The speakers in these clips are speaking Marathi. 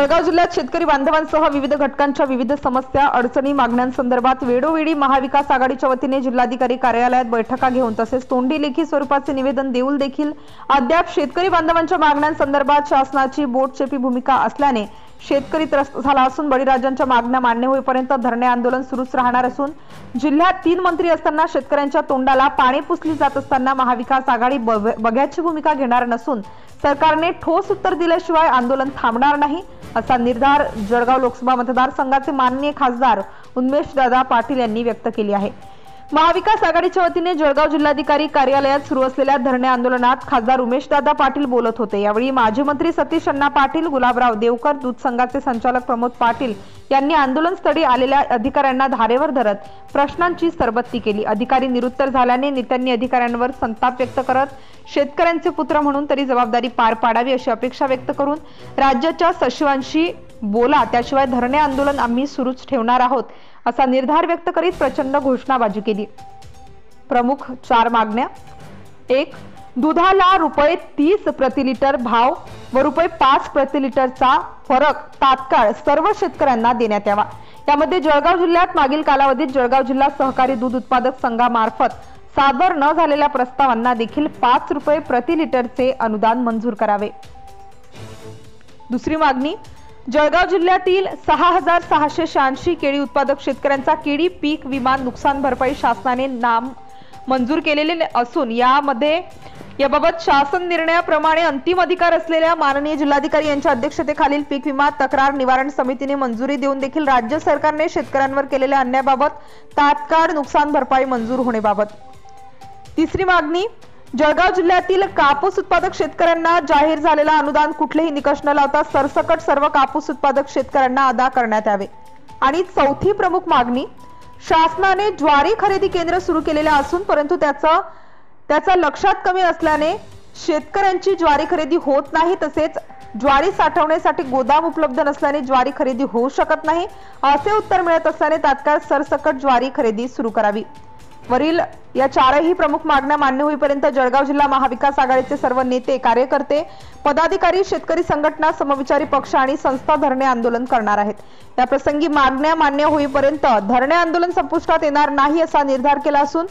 जळगाव जिल्ह्यात शेतकरी बांधवांसह विविध घटकांच्या विविध समस्या अडचणी मागण्यांसंदर्भात वेळोवेळी महाविकास आघाडीच्या वतीने जिल्हाधिकारी कार्यालयात बैठका घेऊन तसेच तोंडी लेखी स्वरूपाचे निवेदन देऊन देखील अद्याप शेतकरी बांधवांच्या मागण्यांसंदर्भात शासनाची बोटचेपी भूमिका असल्याने शेतकरी त्रस्त झाला असून बळीराजांच्या मागण्या मान्य होईपर्यंत धरणे आंदोलन सुरूच राहणार असून जिल्ह्यात 3 मंत्री असताना शेतकऱ्यांच्या तोंडाला पाणी पुसली जात असताना महाविकास आघाडी बघ्याची भूमिका घेणार नसून सरकारने ठोस उत्तर दिल्याशिवाय आंदोलन थांबणार नाही असा निर्धार जळगाव लोकसभा मतदारसंघाचे माननीय खासदार उन्मेषदादा पाटील यांनी व्यक्त केली आहे। महाविकास आघाडीच्या वतीने जळगाव जिल्हाधिकारी कार्यालयात सुरू असलेल्या धरणे आंदोलनात खासदार उमेशदादा पाटील बोलत होते। यावेळी माजी मंत्री सतीश अण्णा पाटील, गुलाबराव देवकर, दूध संघाचे संचालक प्रमोद पाटील यांनी आंदोलनस्थळी आलेल्या अधिकाऱ्यांना धारेवर धरत प्रश्नांची सरबत्ती केली। अधिकारी निरुत्तर झाल्याने नेत्यांनी अधिकाऱ्यांवर संताप व्यक्त करत शेतकऱ्यांचे पुत्र म्हणून तरी जबाबदारी पार पाडावी अशी अपेक्षा व्यक्त करून राज्याच्या सचिवांशी बोला, त्याशिवाय धरणे आंदोलन आम्ही सुरूच ठेवणार आहोत असा निर्धार व्यक्त करीत प्रचंड घोषणाबाजी केली। प्रमुख 4 मागण्या: 1. दुधाला ₹30 प्रति लिटर भाव व ₹5 प्रति लिटरचा फरक तात्काळ सर्व शेतकऱ्यांना देण्यात यावा। यामध्ये जळगाव जिल्ह्यात मागील कालावधीत जळगाव जिल्हा सहकारी दूध उत्पादक संघामार्फत सादर न झालेल्या प्रस्तावांना देखील ₹5 प्रति लिटरचे अनुदान मंजूर करावे। दुसरी मागणी: जळगाव जिल्ह्यातील 6686 केळी उत्पादक शेतकऱ्यांचा केळी पीक विमा नुकसान भरपाई शासनाने नाम मंजूर केलेले असून याबाबत शासन निर्णयाप्रमाणे अंतिम अधिकार असलेल्या माननीय जिल्हाधिकारी यांच्या अध्यक्षतेखालील पीक विमा तक्रार निवारण समितीने मंजुरी देऊन देखील राज्य सरकारने शेतकऱ्यांवर केलेल्या अन्यायाबाबत तात्काळ नुकसान भरपाई मंजूर होण्याबाबत। तिसरी मागणी: जळगाव जिल्ह्यातील कापूस उत्पादक शेतकऱ्यांना जाहीर झालेला अनुदान कुठलेही निकष न लावता सरसकट सर्व कापूस उत्पादक शेतकऱ्यांना अदा करण्यात यावे। आणि चौथी प्रमुख मागणी: शासनाने ज्वारी खरेदी केंद्र सुरू केलेले असून परंतु त्याचा लक्षात कमी असल्याने शेतकऱ्यांची ज्वारी खरेदी होत नाही, तसेच ज्वारी साठवण्यासाठी गोदाम उपलब्ध नसल्याने ज्वारी खरेदी होऊ शकत नाही असे उत्तर मिळत असल्याने तात्काळ सरसकट ज्वारी खरेदी सुरू करावी। वरील या 4ही प्रमुख मागण्या मान्य होईपर्यंत जळगाव जिल्हा महाविकास आघाडीचे सर्व नेते, कार्यकर्ते, पदाधिकारी, शेतकरी संघटना, समविचारी पक्ष आणि संस्था धरणे आंदोलन करणार आहेत। या प्रसंगी मागण्या मान्य होईपर्यंत धरणे आंदोलन संपुष्टात येणार नाही असा निर्धार केला असून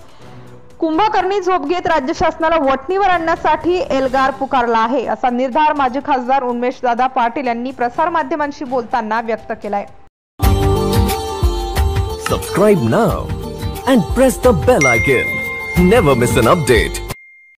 कुंभकर्णी झोप घेत राज्य शासनाला वठणीवर आणण्यासाठी एल्गार पुकारला आहे असा निर्धार माजी खासदार उन्मेषदादा पाटील यांनी प्रसार माध्यमांशी बोलताना व्यक्त केलाय। Subscribe now and press the bell icon. Never miss an update.